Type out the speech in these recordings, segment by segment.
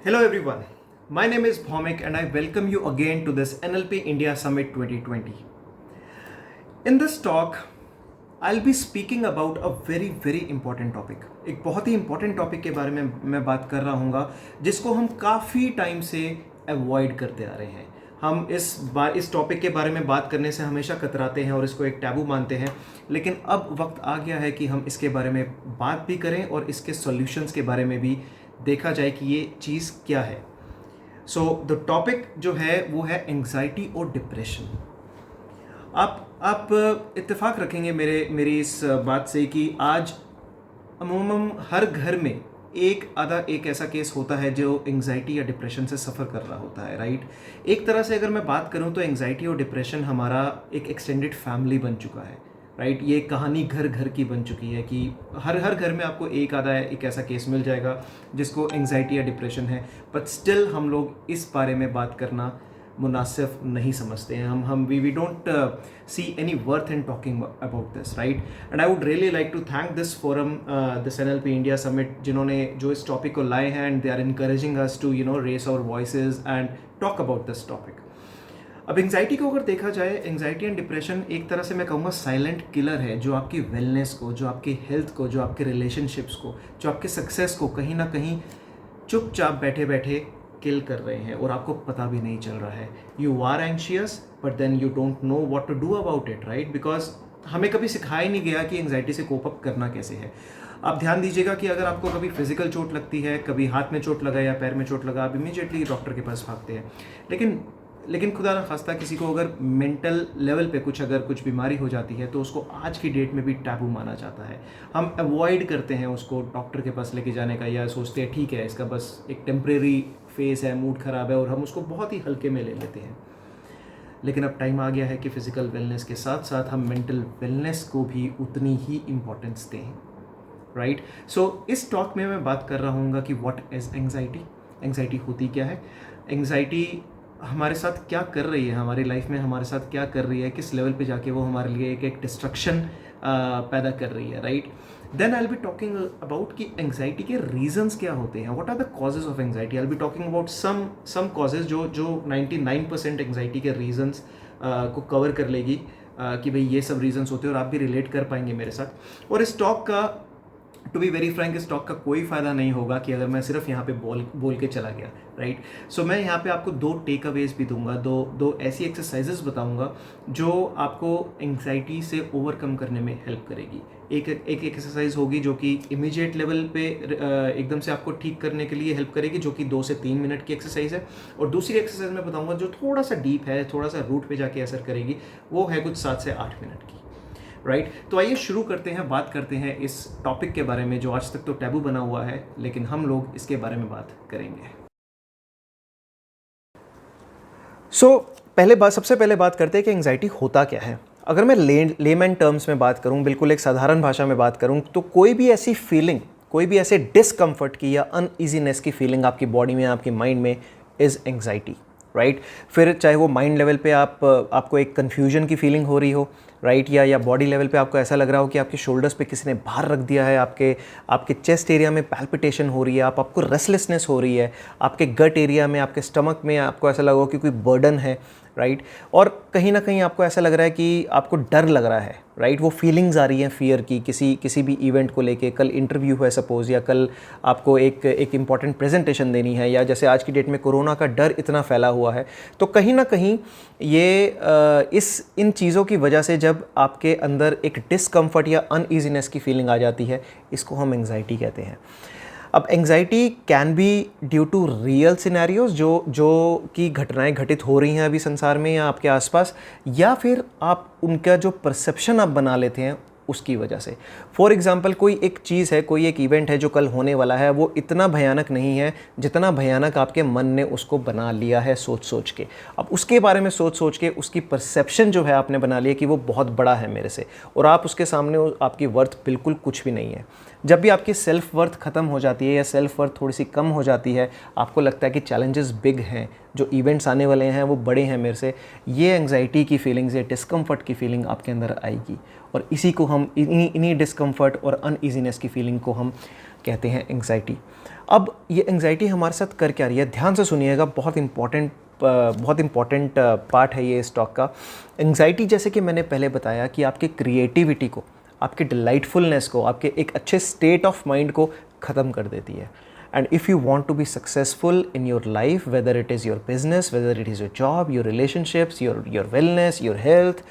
Hello everyone, my name is Bhaumik and I welcome you again to this NLP India Summit 2020. In this talk, I'll be speaking about a very important topic. एक बहुत ही important topic के बारे में मैं बात कर रहा हूँगा जिसको हम काफ़ी टाइम से अवॉइड करते आ रहे हैं. हम इस टॉपिक के बारे में बात करने से हमेशा कतराते हैं और इसको एक टैबू मानते हैं, लेकिन अब वक्त आ गया है कि हम इसके बारे में बात भी करें और इसके सॉल्यूशंस के बारे में भी देखा जाए कि ये चीज़ क्या है. सो द टॉपिक जो है वो है एंग्जाइटी और डिप्रेशन. आप इत्तेफाक रखेंगे मेरी इस बात से कि आज अमूमन हर घर में एक ऐसा केस होता है जो एंग्जाइटी या डिप्रेशन से सफ़र कर रहा होता है, राइट. एक तरह से अगर मैं बात करूं तो एंग्जाइटी और डिप्रेशन हमारा एक एक्सटेंडेड फैमिली बन चुका है, राइट. ये कहानी घर घर की बन चुकी है कि हर घर में आपको एक ऐसा केस मिल जाएगा जिसको एंग्जाइटी या डिप्रेशन है, बट स्टिल हम लोग इस बारे में बात करना मुनासिब नहीं समझते हैं. हम we don't see any worth in talking about this, right. And I would really like to thank this forum, this NLP India summit, जिन्होंने जो इस टॉपिक को लाए हैं and they are encouraging us to raise our voices and talk about this topic. अब anxiety को अगर देखा जाए, एंग्जाइटी एंड डिप्रेशन एक तरह से मैं कहूँगा साइलेंट किलर है जो आपकी वेलनेस को, जो आपकी हेल्थ को, जो आपके रिलेशनशिप्स को, जो आपके सक्सेस को कहीं ना कहीं चुपचाप बैठे बैठे किल कर रहे हैं और आपको पता भी नहीं चल रहा है. You are anxious but then you don't know what to do about it, right. Because हमें कभी सिखाया नहीं गया कि एंग्जाइटी से कोप अप करना कैसे है. आप ध्यान दीजिएगा कि अगर आपको कभी फिजिकल चोट लगती है, कभी हाथ में चोट लगा या पैर में चोट लगा, आप इमीडिएटली डॉक्टर के पास भागते हैं. लेकिन खुदा न खास्ता किसी को अगर मेंटल लेवल पे कुछ बीमारी हो जाती है तो उसको आज की डेट में भी टैबू माना जाता है. हम अवॉइड करते हैं उसको डॉक्टर के पास लेके जाने का, या सोचते हैं ठीक है इसका बस एक टेम्परेरी फेस है, मूड ख़राब है, और हम उसको बहुत ही हल्के में ले लेते हैं. लेकिन अब टाइम आ गया है कि फ़िज़िकल वेलनेस के साथ साथ हम मेंटल वेलनेस को भी उतनी ही इम्पोर्टेंस दें, राइट. सो इस टॉक में मैं बात कर रहा हूँ कि व्हाट इज़ एंग्जाइटी. एंग्जाइटी होती क्या है, एंग्जाइटी हमारे साथ क्या कर रही है, हमारी लाइफ में हमारे साथ क्या कर रही है, किस लेवल पे जाके वो हमारे लिए एक डिस्ट्रक्शन पैदा कर रही है, right. Then I will be talking about कि एंग्जाइटी के रीजंस क्या होते हैं, what are the causes of anxiety. I will be talking about some causes जो 99% एंग्जाइटी के रीजंस को कवर कर लेगी, कि भाई ये सब रीजंस होते हैं और आप भी रिलेट कर पाएंगे मेरे साथ. और इस टॉक का, टू बी वेरी फ्रैंक, इस टॉक का कोई फ़ायदा नहीं होगा कि अगर मैं सिर्फ यहाँ पे बोल के चला गया, राइट. सो मैं यहाँ पे आपको 2 टेक अवेज भी दूंगा, दो ऐसी एक्सरसाइजेस बताऊंगा जो आपको एंग्जाइटी से ओवरकम करने में हेल्प करेगी. एक एक्सरसाइज होगी जो कि इमीडिएट लेवल पे एकदम से आपको ठीक करने के लिए हेल्प करेगी, जो कि 2 से 3 मिनट की एक्सरसाइज है. और दूसरी एक्सरसाइज मैं बताऊँगा जो थोड़ा सा डीप है, थोड़ा सा रूट पे जाके असर करेगी, वो है कुछ 7 से 8 मिनट की, राइट. तो आइए शुरू करते हैं, बात करते हैं इस टॉपिक के बारे में जो आज तक तो टैबू बना हुआ है, लेकिन हम लोग इसके बारे में बात करेंगे. सबसे पहले बात करते हैं कि एंग्जाइटी होता क्या है. अगर मैं लेमैन टर्म्स में बात करूं, बिल्कुल एक साधारण भाषा में बात करूं, तो कोई भी ऐसी फीलिंग, कोई भी ऐसे डिसकम्फर्ट की या अनईजीनेस की फीलिंग आपकी बॉडी में, आपकी माइंड में, इज़ एंग्जाइटी, राइट. फिर चाहे वो माइंड लेवल पे आपको एक कन्फ्यूजन की फीलिंग हो रही हो, राइट, या बॉडी लेवल पे आपको ऐसा लग रहा हो कि आपके शोल्डर्स पे किसी ने भार रख दिया है, आपके चेस्ट एरिया में पैल्पिटेशन हो रही है, आपको रेस्टलेसनेस हो रही है, आपके गट एरिया में, आपके स्टमक में आपको ऐसा लगा हो कि कोई बर्डन है, राइट. और कहीं ना कहीं आपको ऐसा लग रहा है कि आपको डर लग रहा है, राइट. वो फीलिंग्स आ रही हैं फियर की, किसी भी इवेंट को लेके. कल इंटरव्यू है सपोज़, या कल आपको एक इम्पॉर्टेंट प्रेजेंटेशन देनी है, या जैसे आज की डेट में कोरोना का डर इतना फैला हुआ है, तो कहीं ना कहीं ये इन चीज़ों की वजह से जब आपके अंदर एक डिसकम्फर्ट या अनईजीनेस की फीलिंग आ जाती है, इसको हम एंग्जाइटी कहते हैं. अब anxiety can be due to real scenarios, जो कि घटनाएं घटित हो रही हैं अभी संसार में या आपके आसपास, या फिर आप उनका जो परसेप्शन आप बना लेते हैं उसकी वजह से. फॉर एग्जांपल, कोई एक चीज़ है, कोई एक इवेंट है जो कल होने वाला है, वो इतना भयानक नहीं है जितना भयानक आपके मन ने उसको बना लिया है सोच के. अब उसके बारे में सोच के उसकी परसेप्शन जो है आपने बना लिया कि वो बहुत बड़ा है मेरे से, और आप उसके सामने आपकी वर्थ बिल्कुल कुछ भी नहीं है. जब भी आपकी सेल्फ वर्थ ख़त्म हो जाती है या सेल्फ वर्थ थोड़ी सी कम हो जाती है, आपको लगता है कि चैलेंजेस बिग हैं, जो इवेंट्स आने वाले हैं वो बड़े हैं मेरे से, ये एंग्जाइटी की फीलिंग्स या डिस्कम्फर्ट की फीलिंग आपके अंदर आएगी. और इसी को हम इन्हीं डिस्कम्फर्ट और अनईजीनेस की फीलिंग को हम कहते हैं एंग्जाइटी। अब ये एंग्जाइटी हमारे साथ कर क्या रही है, ध्यान से सुनिएगा, बहुत इंपॉर्टेंट पार्ट है ये इस टॉक का। एंग्जाइटी, जैसे कि मैंने पहले बताया, कि आपके क्रिएटिविटी को, आपके डिलाइटफुलनेस को, आपके एक अच्छे स्टेट ऑफ माइंड को ख़त्म कर देती है। And if you want to be successful in your life, whether it is your business, whether it is your job, your relationships, your wellness, your health,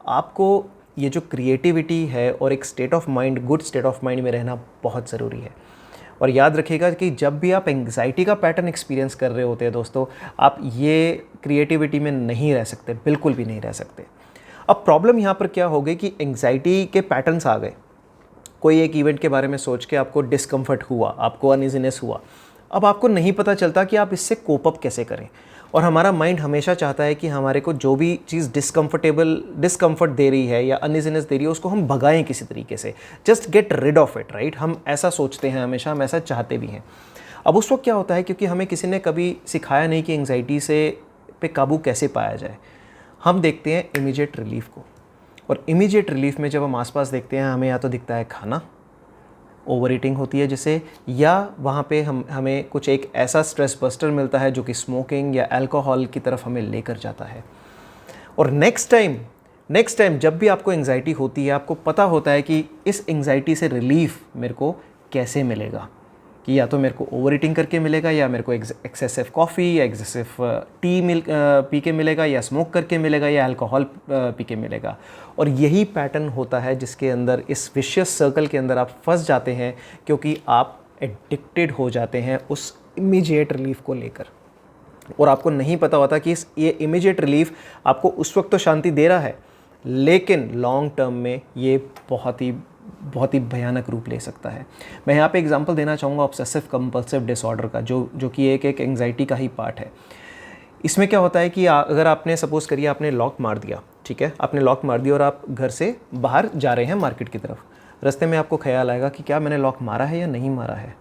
आपको ये जो क्रिएटिविटी है और एक state of mind, good state of mind में रहना बहुत ज़रूरी है। और याद रखिएगा कि जब भी आप एंग्जाइटी का पैटर्न एक्सपीरियंस कर रहे होते हैं दोस्तों, आप ये क्रिएटिविटी में नहीं रह सकते, बिल्कुल भी नहीं रह सकते। अब प्रॉब्लम यहाँ पर क्या हो गई कि एंग्जाइटी के पैटर्न्स आ गए। कोई एक इवेंट के बारे में सोच के आपको डिस्कम्फर्ट हुआ, आपको अनइजीनेस हुआ, अब आपको नहीं पता चलता कि आप इससे कोप अप कैसे करें। और हमारा माइंड हमेशा चाहता है कि हमारे को जो भी चीज़ डिस्कम्फर्ट दे रही है या अनइजीनेस दे रही है, उसको हम भगाएं किसी तरीके से, just get rid of it, right. हम ऐसा सोचते हैं हमेशा, हम ऐसा चाहते भी हैं। अब उस वक्त क्या होता है, क्योंकि हमें किसी ने कभी सिखाया नहीं कि एंग्जाइटी पे काबू कैसे पाया जाए, हम देखते हैं इमीडिएट रिलीफ को। और इमीडिएट रिलीफ में जब हम आसपास देखते हैं, हमें या तो दिखता है खाना, ओवर ईटिंग होती है जिसे, या वहाँ पे हमें कुछ एक ऐसा स्ट्रेस बस्टर मिलता है जो कि स्मोकिंग या अल्कोहल की तरफ हमें लेकर जाता है। और नेक्स्ट टाइम जब भी आपको एंग्जाइटी होती है, आपको पता होता है कि इस एंग्जाइटी से रिलीफ मेरे को कैसे मिलेगा, कि या तो मेरे को ओवर ईटिंग करके मिलेगा, या मेरे को एक्सेसिव कॉफ़ी या एक्सेसिव टी पी के मिलेगा, या स्मोक करके मिलेगा, या अल्कोहल पी के मिलेगा। और यही पैटर्न होता है जिसके अंदर, इस विशियस सर्कल के अंदर आप फंस जाते हैं, क्योंकि आप एडिक्टेड हो जाते हैं उस इमीडिएट रिलीफ को लेकर। और आपको नहीं पता होता कि ये इमीडिएट रिलीफ आपको उस वक्त तो शांति दे रहा है, लेकिन लॉन्ग टर्म में ये बहुत ही भयानक रूप ले सकता है। मैं यहाँ पे एग्जांपल देना चाहूँगा ऑब्सेसिव कंपल्सिव डिसऑर्डर का, जो कि एक एंग्जाइटी का ही पार्ट है। इसमें क्या होता है कि अगर आपने सपोज़ करिए आपने लॉक मार दिया, ठीक है, आपने लॉक मार दिया और आप घर से बाहर जा रहे हैं मार्केट की तरफ, रास्ते में आपको ख्याल आएगा कि क्या मैंने लॉक मारा है या नहीं मारा है।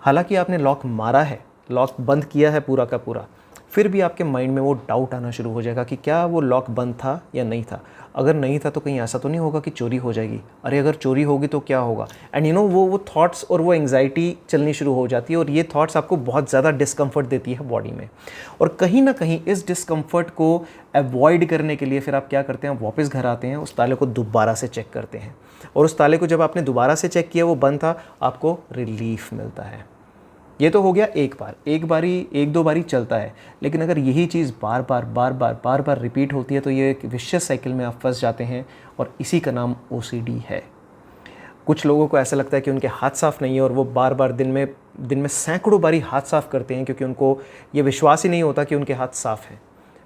हालांकि आपने लॉक मारा है, लॉक बंद किया है पूरा का पूरा, फिर भी आपके माइंड में वो डाउट आना शुरू हो जाएगा कि क्या वो लॉक बंद था या नहीं था। अगर नहीं था तो कहीं ऐसा तो नहीं होगा कि चोरी हो जाएगी, अरे अगर चोरी होगी तो क्या होगा। एंड यू नो वो थॉट्स और वो एंग्जाइटी चलनी शुरू हो जाती है, और ये थॉट्स आपको बहुत ज़्यादा डिस्कम्फर्ट देती है बॉडी में। और कहीं ना कहीं इस डिस्कम्फर्ट को अवॉइड करने के लिए फिर आप क्या करते हैं, वापस घर आते हैं, उस ताले को दोबारा से चेक करते हैं, और उस ताले को जब आपने दोबारा से चेक किया वो बंद था, आपको रिलीफ मिलता है। ये तो हो गया एक दो बारी चलता है। लेकिन अगर यही चीज़ बार बार रिपीट होती है तो ये एक विशियस साइकिल में आप फंस जाते हैं, और इसी का नाम OCD है। कुछ लोगों को ऐसा लगता है कि उनके हाथ साफ़ नहीं है, और वो बार बार दिन में सैकड़ों बारी हाथ साफ़ करते हैं, क्योंकि उनको ये विश्वास ही नहीं होता कि उनके हाथ साफ़ हैं,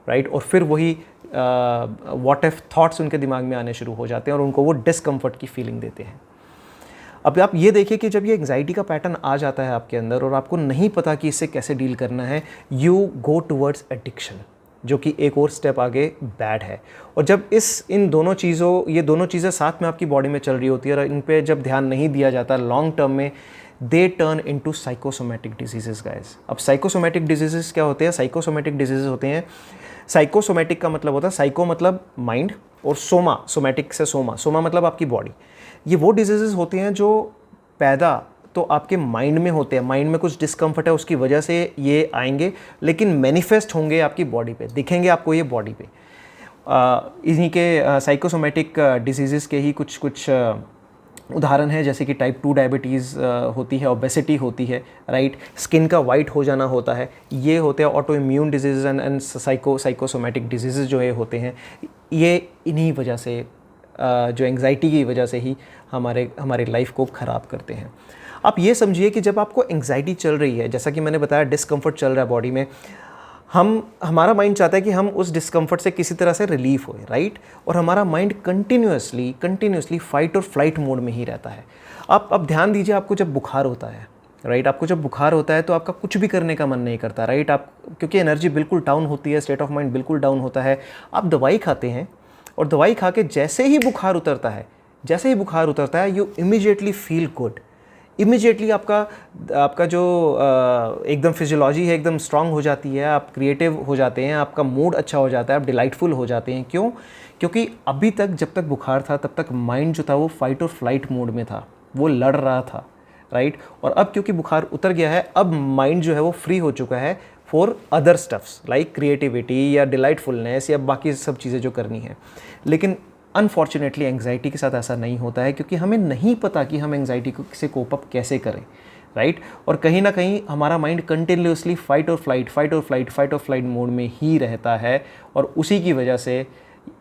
राइट। और फिर वही व्हाट इफ थॉट्स उनके दिमाग में आने शुरू हो जाते हैं, और उनको वो डिस्कम्फर्ट की फीलिंग देते हैं। अब आप ये देखिए कि जब ये एंग्जाइटी का पैटर्न आ जाता है आपके अंदर और आपको नहीं पता कि इससे कैसे डील करना है, यू गो टुवर्ड्स एडिक्शन, जो कि एक और स्टेप आगे बैड है। और जब ये दोनों चीज़ें साथ में आपकी बॉडी में चल रही होती है और इन पे जब ध्यान नहीं दिया जाता लॉन्ग टर्म में, they turn into psychosomatic diseases guys. अब साइकोसोमैटिक डिजीजेस क्या होते हैं? साइकोसोमैटिक डिजीजेस होते हैं, साइकोसोमैटिक का मतलब होता है, साइको मतलब माइंड, और सोमैटिक से सोमा मतलब आपकी बॉडी। ये वो डिजीजेस होते हैं जो पैदा तो आपके माइंड में होते हैं, माइंड में कुछ डिस्कम्फर्ट है उसकी वजह से ये आएंगे, लेकिन मैनिफेस्ट होंगे आपकी बॉडी पे, दिखेंगे आपको ये बॉडी पे। इन्हीं के साइकोसोमैटिक डिजीज़ के ही कुछ उदाहरण है, जैसे कि टाइप 2 डायबिटीज़ होती है, ओबेसिटी होती है, राइट, स्किन का वाइट हो जाना होता है, ये होते हैं auto immune disease and psychosomatic disease जो ये होते हैं, ये इन्हीं वजह से जो एंग्जाइटी की वजह से ही हमारे लाइफ को ख़राब करते हैं। आप ये समझिए कि जब आपको एंग्जाइटी चल रही है, जैसा कि मैंने बताया डिस्कम्फर्ट चल रहा है बॉडी में, हमारा माइंड चाहता है कि हम उस डिस्कम्फर्ट से किसी तरह से रिलीफ होए, राइट, और हमारा माइंड कंटिन्यूसली फाइट और फ्लाइट मोड में ही रहता है। आप अब ध्यान दीजिए, आपको जब बुखार होता है, राइट, आपको जब बुखार होता है तो आपका कुछ भी करने का मन नहीं करता, राइट, आप क्योंकि एनर्जी बिल्कुल डाउन होती है, स्टेट ऑफ माइंड बिल्कुल डाउन होता है, आप दवाई खाते हैं, और दवाई खा के जैसे ही बुखार उतरता है you immediately feel good, immediately आपका जो एकदम फिजियोलॉजी है एकदम स्ट्रांग हो जाती है, आप क्रिएटिव हो जाते हैं, आपका मूड अच्छा हो जाता है, आप डिलाइटफुल हो जाते हैं। क्यों? क्योंकि अभी तक जब तक बुखार था तब तक माइंड जो था वो फाइट और फ्लाइट मोड में था, वो लड़ रहा था, राइट। और अब क्योंकि बुखार उतर गया है, अब माइंड जो है वो फ्री हो चुका है for other stuffs like creativity या डिलाइटफुलनेस या बाकी सब चीज़ें जो करनी है। लेकिन अनफॉर्चुनेटली एंग्जाइटी के साथ ऐसा नहीं होता है, क्योंकि हमें नहीं पता कि हम एंग्जाइटी को से कोप अप कैसे करें, राइट। और कहीं ना कहीं हमारा माइंड कंटिन्यूसली फाइट और फ्लाइट मोड में ही रहता है, और उसी की वजह से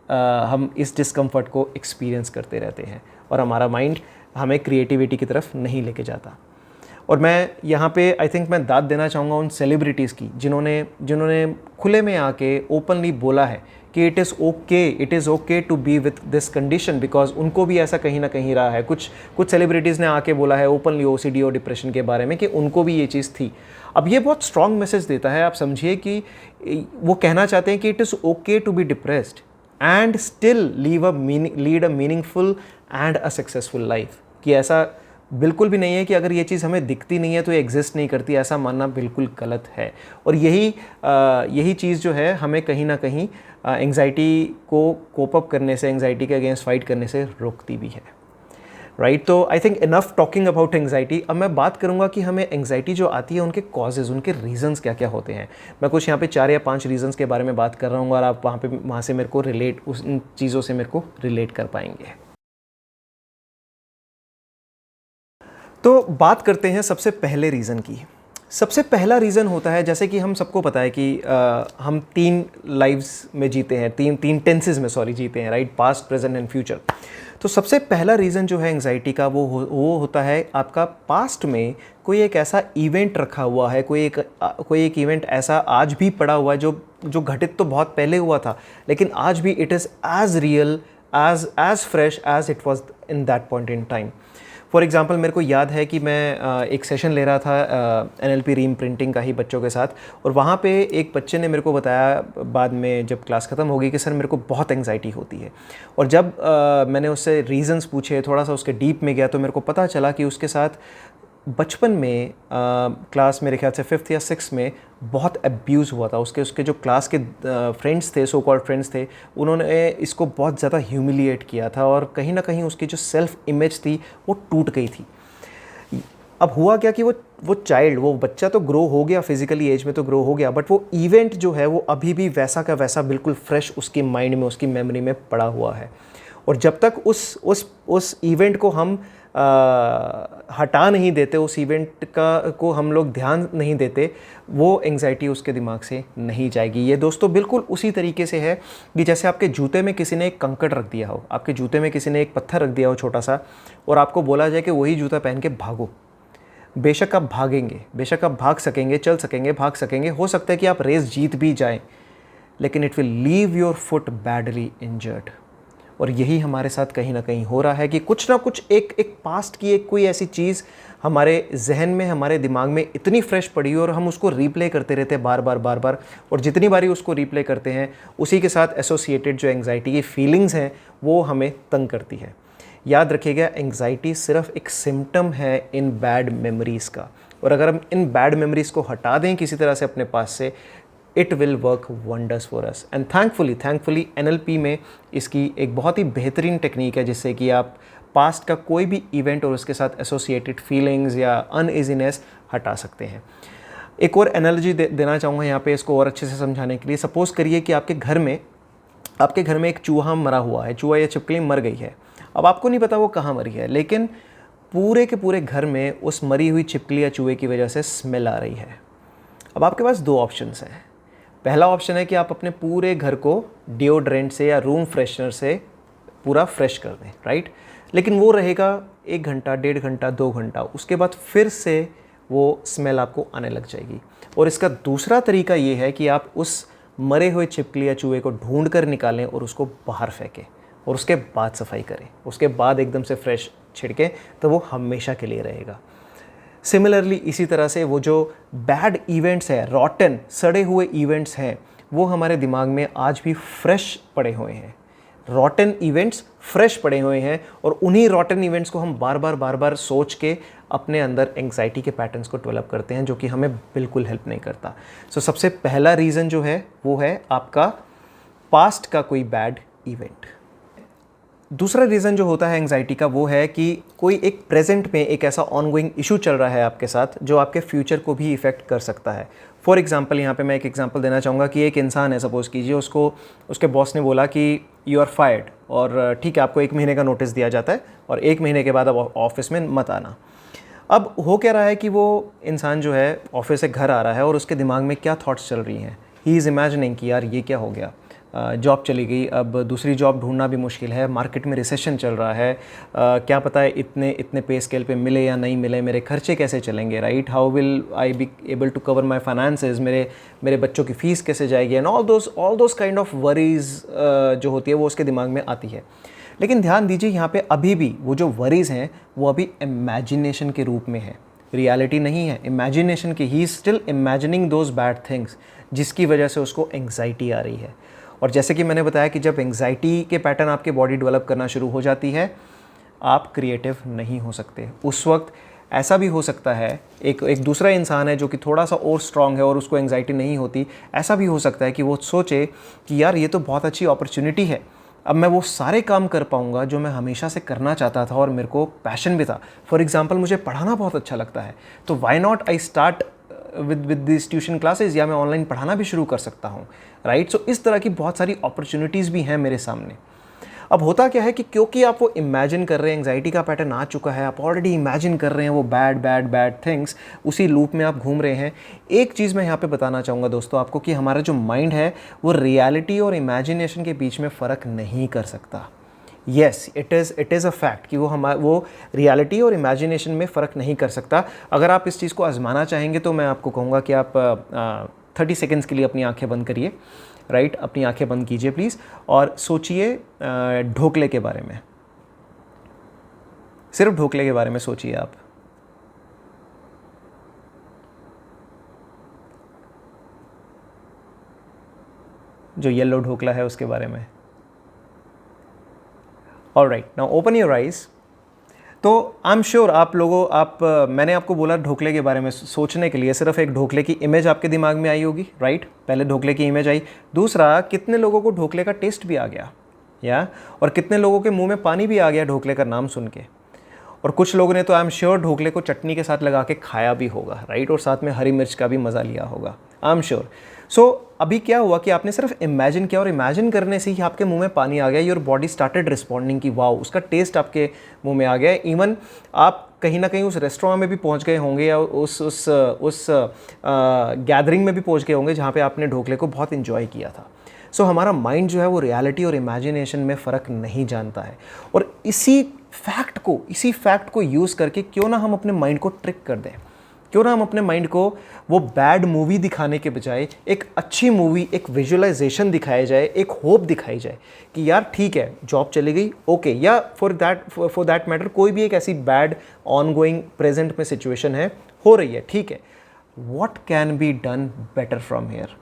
हम इस डिस्कम्फर्ट को एक्सपीरियंस करते रहते हैं, और हमारा माइंड हमें क्रिएटिविटी की तरफ नहीं लेके जाता। और मैं यहाँ पे आई थिंक मैं दाद देना चाहूँगा उन सेलिब्रिटीज़ की जिन्होंने खुले में आके ओपनली बोला है कि it is okay to be with this condition, because उनको भी ऐसा कहीं ना कहीं रहा है। कुछ सेलिब्रिटीज़ ने आके बोला है ओपनली ओसीडी और डिप्रेशन के बारे में कि उनको भी ये चीज़ थी। अब ये बहुत स्ट्रॉन्ग मैसेज देता है, आप समझिए कि वो कहना चाहते हैं कि it is okay to be depressed and still lead a meaningful and a successful life. कि ऐसा बिल्कुल भी नहीं है कि अगर ये चीज़ हमें दिखती नहीं है तो ये एग्जिस्ट नहीं करती, ऐसा मानना बिल्कुल गलत है। और यही चीज़ जो है हमें कहीं ना कहीं एंग्जाइटी को कोप अप करने से, एंग्जाइटी के अगेंस्ट फाइट करने से रोकती भी है, राइट। तो I think enough talking about anxiety. अब मैं बात करूंगा कि हमें एंग्जाइटी जो आती है उनके कॉजेज़, उनके रीजंस क्या क्या होते हैं। मैं कुछ यहाँ पे 4 या 5 रीजंस के बारे में बात कर रहा हूँ, और आप वहाँ से मेरे को उन चीज़ों से मेरे को रिलेट कर पाएंगे। तो बात करते हैं सबसे पहले रीज़न की। सबसे पहला रीज़न होता है, जैसे कि हम सबको पता है कि हम 3 लाइव्स में जीते हैं, तीन टेंसेस में जीते हैं, right, past, present and future. तो सबसे पहला रीज़न जो है एंग्जाइटी का वो होता है आपका पास्ट में कोई एक ऐसा इवेंट रखा हुआ है, कोई एक इवेंट ऐसा आज भी पड़ा हुआ है जो घटित तो बहुत पहले हुआ था, लेकिन आज भी it is as real as fresh as it was in that point in time. For example मेरे को याद है कि मैं एक सेशन ले रहा था NLP रीइम्प्रिंटिंग का ही बच्चों के साथ, और वहाँ पे एक बच्चे ने मेरे को बताया बाद में जब क्लास ख़त्म हो गई कि सर मेरे को बहुत एंग्जाइटी होती है। और जब मैंने उससे रीज़न्स पूछे, थोड़ा सा उसके डीप में गया, तो मेरे को पता चला कि उसके साथ बचपन में क्लास मेरे ख्याल से 5th या 6th में बहुत अब्यूज़ हुआ था। उसके जो क्लास के फ्रेंड्स थे, सो कॉल्ड फ्रेंड्स थे, उन्होंने इसको बहुत ज़्यादा ह्यूमिलिएट किया था, और कहीं ना कहीं उसकी जो सेल्फ इमेज थी वो टूट गई थी। अब हुआ क्या कि वो बच्चा तो ग्रो हो गया, फिजिकली एज में तो ग्रो हो गया, बट वो इवेंट जो है वो अभी भी वैसा का वैसा बिल्कुल फ्रेश उसकी माइंड में, उसकी मेमोरी में पड़ा हुआ है। और जब तक उस इवेंट को हम हटा नहीं देते, उस इवेंट को हम लोग ध्यान नहीं देते, वो एंग्जाइटी उसके दिमाग से नहीं जाएगी। ये दोस्तों बिल्कुल उसी तरीके से है कि जैसे आपके जूते में किसी ने एक कंकड़ रख दिया हो, आपके जूते में किसी ने एक पत्थर रख दिया हो छोटा सा, और आपको बोला जाए कि वही जूता पहन के भागो। बेशक आप भागेंगे, बेशक आप भाग सकेंगे, चल सकेंगे, भाग सकेंगे, हो सकता है कि आप रेस जीत भी जाएं, लेकिन it will leave your foot badly injured. और यही हमारे साथ कहीं ना कहीं हो रहा है कि कुछ ना कुछ एक पास्ट की एक कोई ऐसी चीज़ हमारे जहन में, हमारे दिमाग में इतनी फ्रेश पड़ी हो, और हम उसको रीप्ले करते रहते हैं बार बार, और जितनी बारी उसको रीप्ले करते हैं उसी के साथ एसोसिएटेड जो एंग्जाइटी की फीलिंग्स हैं वो हमें तंग करती है। याद रखिएगा, एंग्जाइटी सिर्फ एक सिम्टम है इन बैड मेमोरीज़ का, और अगर हम इन बैड मेमोरीज़ को हटा दें किसी तरह से अपने पास से, it will work wonders for us. And thankfully NLP में इसकी एक बहुत ही बेहतरीन टेक्निक है, जिससे कि आप पास्ट का कोई भी इवेंट और उसके साथ एसोसिएटेड फीलिंग्स या अनइजीनेस हटा सकते हैं। एक और एनालॉजी देना चाहूँगा यहाँ पे इसको और अच्छे से समझाने के लिए। सपोज़ करिए कि आपके घर में एक चूहा मरा हुआ है, चूहा या छिपकली मर गई है। अब आपको नहीं पता वो कहाँ मरी है, लेकिन पूरे के पूरे घर में उस मरी हुई छिपकली या चूहे की वजह से स्मेल आ रही है। अब आपके पास 2 ऑप्शंस हैं। पहला ऑप्शन है कि आप अपने पूरे घर को डिओड्रेंट से या रूम फ्रेशनर से पूरा फ्रेश कर दें, राइट। लेकिन वो रहेगा 1 घंटा, 1.5 घंटा, 2 घंटा, उसके बाद फिर से वो स्मेल आपको आने लग जाएगी। और इसका दूसरा तरीका ये है कि आप उस मरे हुए छिपकली या चूहे को ढूंढ कर निकालें और उसको बाहर फेंकें, और उसके बाद सफाई करें, उसके बाद एकदम से फ्रेश छिड़कें, तो वो हमेशा के लिए रहेगा। सिमिलरली इसी तरह से वो जो बैड इवेंट्स है, रॉटन सड़े हुए इवेंट्स हैं, वो हमारे दिमाग में आज भी फ्रेश पड़े हुए हैं। रॉटन इवेंट्स फ्रेश पड़े हुए हैं, और उन्हीं रॉटन इवेंट्स को हम बार बार सोच के अपने अंदर एंग्जाइटी के पैटर्न्स को डेवलप करते हैं, जो कि हमें बिल्कुल हेल्प नहीं करता। सो सबसे पहला रीज़न जो है वो है आपका पास्ट का कोई बैड इवेंट। दूसरा रीज़न जो होता है एंग्जाइटी का वो है कि कोई एक प्रेजेंट में एक ऐसा ऑनगोइंग इशू चल रहा है आपके साथ जो आपके फ्यूचर को भी इफ़ेक्ट कर सकता है। फॉर एग्जांपल यहाँ पे मैं एक एग्जांपल देना चाहूँगा कि एक इंसान है, सपोज़ कीजिए उसको उसके बॉस ने बोला कि यू आर फायर्ड, और ठीक है आपको 1 महीने का नोटिस दिया जाता है और 1 महीने के बाद अब ऑफिस में मत आना। अब हो क्या रहा है कि वो इंसान जो है ऑफिस से घर आ रहा है और उसके दिमाग में क्या थॉट्स चल रही हैं, ही इज़ इमेजिनिंग कि यार ये क्या हो गया, जॉब चली गई, अब दूसरी जॉब ढूंढना भी मुश्किल है, मार्केट में रिसेशन चल रहा है, क्या पता है इतने इतने पे स्केल पे मिले या नहीं मिले, मेरे खर्चे कैसे चलेंगे, right, how will I be able to cover my finances, मेरे मेरे बच्चों की फ़ीस कैसे जाएगी, and all those kind of worries जो होती है वो उसके दिमाग में आती है। लेकिन ध्यान दीजिए यहाँ पे अभी भी वो जो वरीज़ हैं वो अभी इमेजिनेशन के रूप में है, रियलिटी नहीं है, इमेजिनेशन की, he is still imagining those bad things जिसकी वजह से उसको एंग्जाइटी आ रही है। और जैसे कि मैंने बताया कि जब एंग्जाइटी के पैटर्न आपके बॉडी डेवलप करना शुरू हो जाती है, आप क्रिएटिव नहीं हो सकते। उस वक्त ऐसा भी हो सकता है, एक दूसरा इंसान है जो कि थोड़ा सा और स्ट्रांग है और उसको एंग्जाइटी नहीं होती, ऐसा भी हो सकता है कि वो सोचे कि यार ये तो बहुत अच्छी अपॉर्चुनिटी है, अब मैं वो सारे काम कर पाऊँगा जो मैं हमेशा से करना चाहता था और मेरे को पैशन भी था। फॉर एग्जांपल मुझे पढ़ाना बहुत अच्छा लगता है, तो why not I start with this tuition classes, या मैं ऑनलाइन पढ़ाना भी शुरू कर सकता हूँ, राइट। सो इस तरह की बहुत सारी अपॉर्चुनिटीज़ भी हैं मेरे सामने। अब होता क्या है कि क्योंकि आप वो इमेजिन कर रहे हैं, एंग्जाइटी का पैटर्न आ चुका है, आप ऑलरेडी इमेजिन कर रहे हैं वो बैड बैड बैड थिंग्स, उसी लूप में आप घूम रहे हैं। एक चीज़ मैं यहाँ पे बताना चाहूँगा दोस्तों आपको कि हमारा जो माइंड है वो रियलिटी और इमेजिनेशन के बीच में फ़र्क नहीं कर सकता। Yes, it is a fact कि वो रियलिटी और इमेजिनेशन में फ़र्क नहीं कर सकता। अगर आप इस चीज़ को आजमाना चाहेंगे तो मैं आपको कहूँगा कि आप 30 सेकेंड्स के लिए अपनी आंखें बंद करिए, राइट, अपनी आंखें बंद कीजिए प्लीज़, और सोचिए ढोकले के बारे में, सिर्फ ढोकले के बारे में सोचिए आप। जो येलो ढोकला है उसके बारे में। Alright, now open your eyes. तो आई एम श्योर मैंने आपको बोला ढोकले के बारे में सोचने के लिए, सिर्फ एक ढोकले की इमेज आपके दिमाग में आई होगी, राइट। पहले ढोकले की इमेज आई, दूसरा कितने लोगों को ढोकले का टेस्ट भी आ गया, और कितने लोगों के मुंह में पानी भी आ गया ढोकले का नाम सुन के। और कुछ लोगों ने तो आई एम श्योर ढोकले को चटनी के साथ लगा के खाया भी होगा, राइट, और साथ में हरी मिर्च का भी मज़ा लिया होगा, आई एम श्योर। सो अभी क्या हुआ कि आपने सिर्फ इमेजिन किया और इमेजिन करने से ही आपके मुंह में पानी आ गया, योर बॉडी स्टार्टेड रिस्पॉन्डिंग कि वाओ, उसका टेस्ट आपके मुंह में आ गया। इवन आप कहीं ना कहीं उस रेस्टोरेंट में भी पहुंच गए होंगे या उस गैदरिंग में भी पहुंच गए होंगे जहाँ पे आपने ढोकले को बहुत इन्जॉय किया था। सो हमारा माइंड जो है वो रियलिटी और इमेजिनेशन में फ़र्क नहीं जानता है। और इसी फैक्ट को यूज़ करके क्यों ना हम अपने माइंड को ट्रिक कर दें, क्यों ना हम अपने माइंड को वो बैड मूवी दिखाने के बजाय एक अच्छी मूवी, एक विजुअलाइजेशन दिखाया जाए, एक होप दिखाई जाए कि यार ठीक है जॉब चली गई, ओके, या फॉर दैट मैटर कोई भी एक ऐसी बैड ऑनगोइंग प्रेजेंट में सिचुएशन है, हो रही है, ठीक है, what can be done better from here,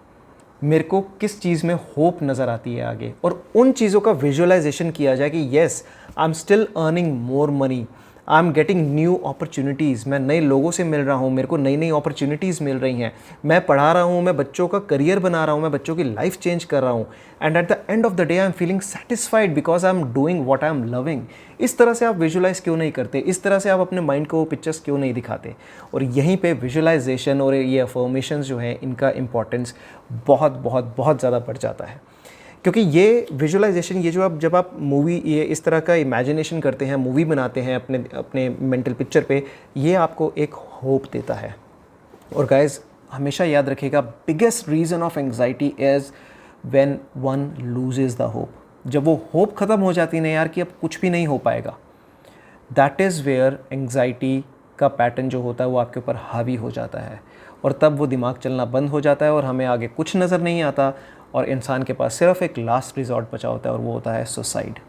मेरे को किस चीज़ में होप नज़र आती है आगे, और उन चीज़ों का विजुअलाइजेशन किया जाए कि yes I am still earning more money, I am getting new opportunities, मैं नए लोगों से मिल रहा हूँ, मेरे को नई नई अपॉर्चुनिटीज़ मिल रही हैं, मैं पढ़ा रहा हूँ, मैं बच्चों का करियर बना रहा हूँ, मैं बच्चों की लाइफ चेंज कर रहा हूँ, and at the end of the day I am feeling satisfied because I am doing what I am loving. इस तरह से आप विजुअलाइज क्यों नहीं करते, इस तरह से आप अपने माइंड को पिक्चर्स क्यों नहीं दिखाते। और यहीं पे विजुअलाइजेशन और ये अफर्मेशंस जो हैं इनका इंपॉर्टेंस बहुत बहुत बहुत ज़्यादा बढ़ जाता है, क्योंकि ये विजुअलाइजेशन, ये जो जब आप मूवी, ये इस तरह का इमेजिनेशन करते हैं, मूवी बनाते हैं अपने मेंटल पिक्चर पे, ये आपको एक होप देता है। और गाइस हमेशा याद रखिएगा, biggest reason of anxiety is when one loses the hope. जब वो होप ख़त्म हो जाती है ना यार कि अब कुछ भी नहीं हो पाएगा, दैट इज़ वेयर एंग्जाइटी का पैटर्न जो होता है वो आपके ऊपर हावी हो जाता है, और तब वो दिमाग चलना बंद हो जाता है और हमें आगे कुछ नज़र नहीं आता, और इंसान के पास सिर्फ एक लास्ट रिजॉर्ट बचा होता है और वो होता है सुसाइड।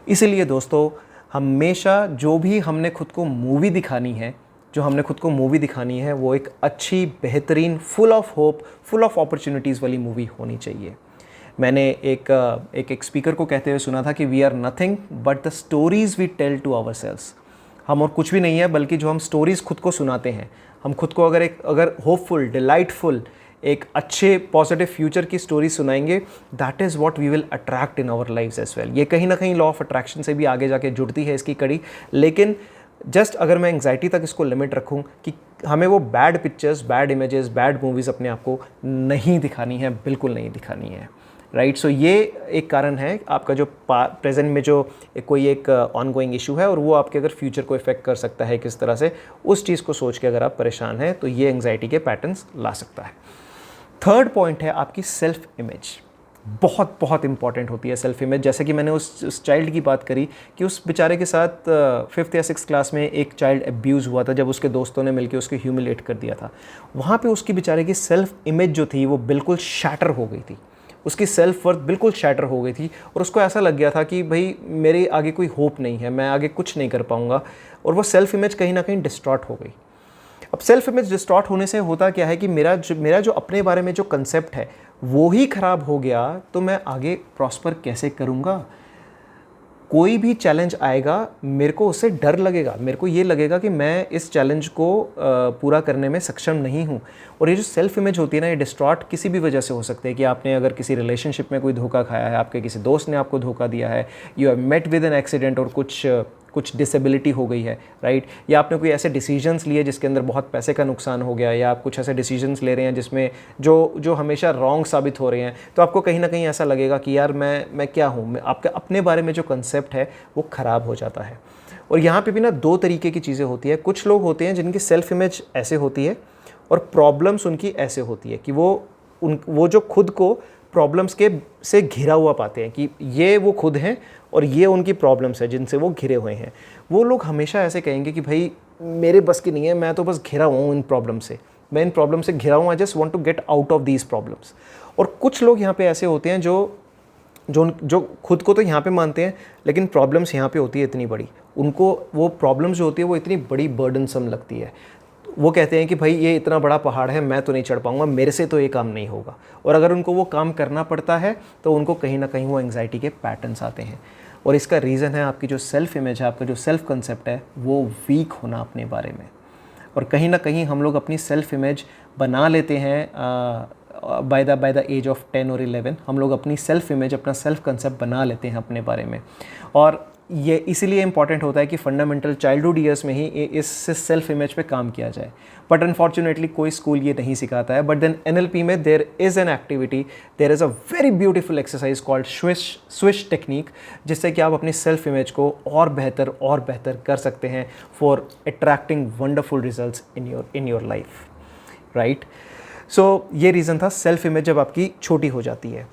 इसीलिए दोस्तों हमेशा जो भी हमने खुद को मूवी दिखानी है, वो एक अच्छी, बेहतरीन, full of hope, full of opportunities वाली मूवी होनी चाहिए। मैंने एक स्पीकर को कहते हुए सुना था कि we are nothing but the stories we tell to ourselves. हम और कुछ भी नहीं है बल्कि जो हम स्टोरीज़ खुद को सुनाते हैं। हम खुद को अगर होपफुल, डिलाइटफुल, एक अच्छे पॉजिटिव फ्यूचर की स्टोरी सुनाएंगे, that is what we will attract in our lives as well. ये कहीं ना कहीं लॉ ऑफ अट्रैक्शन से भी आगे जाके जुड़ती है इसकी कड़ी, लेकिन जस्ट अगर मैं एंग्जाइटी तक इसको लिमिट रखूं कि हमें वो bad pictures, bad images, bad movies अपने आप को नहीं दिखानी है, बिल्कुल नहीं दिखानी है, राइट। सो ये एक कारण है आपका जो प्रेजेंट में जो कोई एक ऑनगोइंग इशू है और वो आपके अगर फ्यूचर को इफेक्ट कर सकता है किस तरह से, उस चीज़ को सोच के अगर आप परेशान हैं तो ये एंग्जाइटी के पैटर्न्स ला सकता है। थर्ड पॉइंट है आपकी सेल्फ इमेज। बहुत बहुत इंपॉर्टेंट होती है सेल्फ इमेज। जैसे कि मैंने उस चाइल्ड की बात करी कि उस बेचारे के साथ 5th या 6th क्लास में एक चाइल्ड अब्यूज़ हुआ था, जब उसके दोस्तों ने मिलकर उसको ह्यूमिलेट कर दिया था। वहाँ पे उसकी बेचारे की सेल्फ इमेज जो थी वो बिल्कुल शैटर हो गई थी, उसकी सेल्फ वर्थ बिल्कुल शैटर हो गई थी और उसको ऐसा लग गया था कि भाई मेरे आगे कोई होप नहीं है, मैं आगे कुछ नहीं कर पाऊँगा, और वो सेल्फ इमेज कहीं ना कहीं डिस्टॉर्ट हो गई। अब सेल्फ इमेज डिस्टॉर्ट होने से होता क्या है कि मेरा जो अपने बारे में जो कंसेप्ट है वो ही ख़राब हो गया, तो मैं आगे प्रॉस्पर कैसे करूँगा। कोई भी चैलेंज आएगा मेरे को उससे डर लगेगा, मेरे को ये लगेगा कि मैं इस चैलेंज को पूरा करने में सक्षम नहीं हूँ। और ये जो सेल्फ इमेज होती है ना, ये डिस्टॉर्ट किसी भी वजह से हो सकते हैं कि आपने अगर किसी रिलेशनशिप में कोई धोखा खाया है, आपके किसी दोस्त ने आपको धोखा दिया है, you have met with an accident और कुछ डिसेबिलिटी हो गई है, राइट। या आपने कोई ऐसे डिसीजंस लिए जिसके अंदर बहुत पैसे का नुकसान हो गया, या आप कुछ ऐसे डिसीजंस ले रहे हैं जिसमें जो हमेशा रॉन्ग साबित हो रहे हैं, तो आपको कहीं ना कहीं ऐसा लगेगा कि यार मैं क्या हूँ, आपके अपने बारे में जो कंसेप्ट है वो ख़राब हो जाता है। और यहाँ पे भी ना दो तरीके की चीज़ें होती है। कुछ लोग होते हैं जिनकी सेल्फ इमेज ऐसे होती है और प्रॉब्लम्स उनकी ऐसे होती है कि वो जो खुद को प्रॉब्लम्स के से घिरा हुआ पाते हैं कि ये वो खुद हैं और ये उनकी प्रॉब्लम्स है जिनसे वो घिरे हुए हैं। वो लोग हमेशा ऐसे कहेंगे कि भाई मेरे बस की नहीं है, मैं तो बस घिरा हुआ हूँ इन प्रॉब्लम से, मैं इन प्रॉब्लम से घिरा हूँ, I just want to get out of these problems. और कुछ लोग यहाँ पे ऐसे होते हैं जो खुद को तो यहाँ पे मानते हैं, लेकिन प्रॉब्लम्स यहाँ पे होती है इतनी बड़ी, उनको वो प्रॉब्लम्स जो होती है वो इतनी बड़ी बर्डनसम लगती है। वो कहते हैं कि भाई ये इतना बड़ा पहाड़ है, मैं तो नहीं चढ़ पाऊंगा, मेरे से तो ये काम नहीं होगा। और अगर उनको वो काम करना पड़ता है तो उनको कहीं ना कहीं वो एंग्जाइटी के पैटर्न्स आते हैं। और इसका रीज़न है आपकी जो सेल्फ इमेज है, आपका जो सेल्फ कंसेप्ट है वो वीक होना अपने बारे में। और कहीं ना कहीं हम लोग अपनी सेल्फ इमेज बना लेते हैं बाय द एज ऑफ 10 और 11 हम लोग अपनी सेल्फ इमेज, अपना सेल्फ कंसेप्ट बना लेते हैं अपने बारे में। और ये इसीलिए इंपॉर्टेंट होता है कि फंडामेंटल चाइल्डहुड ईयर्स में ही इस सेल्फ इमेज पे काम किया जाए। बट अनफॉर्चुनेटली कोई स्कूल ये नहीं सिखाता है। बट देन NLP में there is an activity, there is a very beautiful exercise called swish technique, जिससे कि आप अपनी सेल्फ इमेज को और बेहतर कर सकते हैं for attracting wonderful results in your life, right. So ये रीज़न था सेल्फ इमेज जब आपकी छोटी हो जाती है।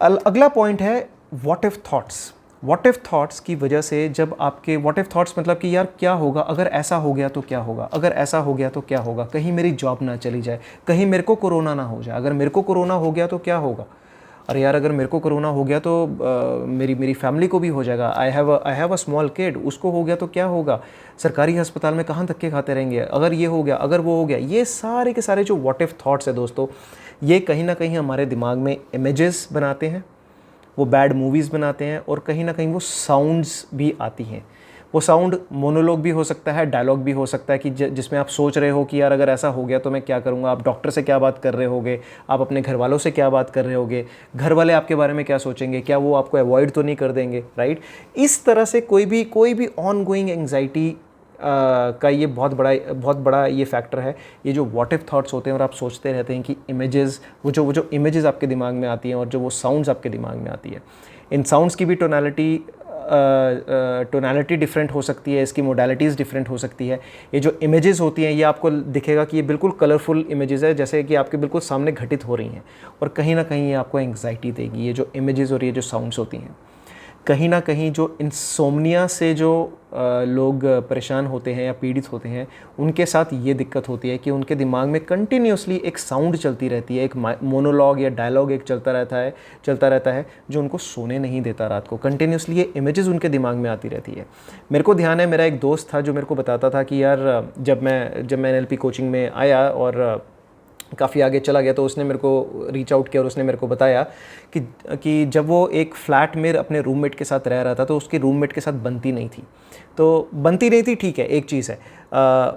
अगला पॉइंट है what if thoughts. What if thoughts की वजह से जब आपके व्हाट इफ थॉट्स मतलब कि यार क्या होगा अगर ऐसा हो गया तो क्या होगा, अगर ऐसा हो गया तो क्या होगा, कहीं मेरी जॉब ना चली जाए, कहीं मेरे को कोरोना ना हो जाए, अगर मेरे को कोरोना हो गया तो क्या होगा, अरे यार अगर मेरे को कोरोना हो गया तो मेरी फैमिली को भी हो जाएगा, I have a small kid, उसको हो गया तो क्या होगा, सरकारी अस्पताल में कहाँ धक्के खाते रहेंगे, अगर ये हो गया, अगर वो हो गया। ये सारे के सारे जो व्हाट इफ थॉट्स है दोस्तों, ये कहीं ना कहीं हमारे दिमाग में इमेजेस बनाते हैं, वो बैड मूवीज़ बनाते हैं, और कहीं ना कहीं वो साउंड्स भी आती हैं। वो साउंड मोनोलॉग भी हो सकता है, डायलॉग भी हो सकता है कि जिसमें आप सोच रहे हो कि यार अगर ऐसा हो गया तो मैं क्या करूँगा, आप डॉक्टर से क्या बात कर रहे होगे, आप अपने घर वालों से क्या बात कर रहे होगे, घर वाले आपके बारे में क्या सोचेंगे, क्या वो आपको अवॉइड तो नहीं कर देंगे, राइट। इस तरह से कोई भी ऑन गोइंग एंग्जाइटी का ये बहुत बड़ा ये फैक्टर है, ये जो व्हाट इफ थॉट्स होते हैं। और आप सोचते रहते हैं कि इमेजेस, वो जो इमेजेस आपके दिमाग में आती हैं और जो वो साउंड्स आपके दिमाग में आती है, इन साउंड्स की भी टोनैलिटी डिफरेंट हो सकती है, इसकी मोडालिटीज़ डिफरेंट हो सकती है। ये जो इमेजेस होती हैं ये आपको दिखेगा कि ये बिल्कुल कलरफुल इमेजेस है, जैसे कि आपके बिल्कुल सामने घटित हो रही हैं, और कहीं ना कहीं ये आपको एंग्जाइटी देगी। ये जो इमेजेस और ये जो साउंड्स होती हैं, कहीं ना कहीं जो इंसोम्निया से जो लोग परेशान होते हैं या पीड़ित होते हैं, उनके साथ ये दिक्कत होती है कि उनके दिमाग में कंटिन्यूसली एक साउंड चलती रहती है, एक मोनोलॉग या डायलॉग एक चलता रहता है जो उनको सोने नहीं देता रात को। कंटिन्यूसली ये इमेजेस उनके दिमाग में आती रहती है। मेरे को ध्यान है, मेरा एक दोस्त था जो मेरे को बताता था कि यार जब मैं NLP कोचिंग में आया और काफ़ी आगे चला गया, तो उसने मेरे को रीच आउट किया और उसने मेरे को बताया कि जब वो एक फ्लैट में अपने रूममेट के साथ रह रहा था तो उसके रूममेट के साथ बनती नहीं थी। तो बनती नहीं थी, ठीक है, एक चीज़ है,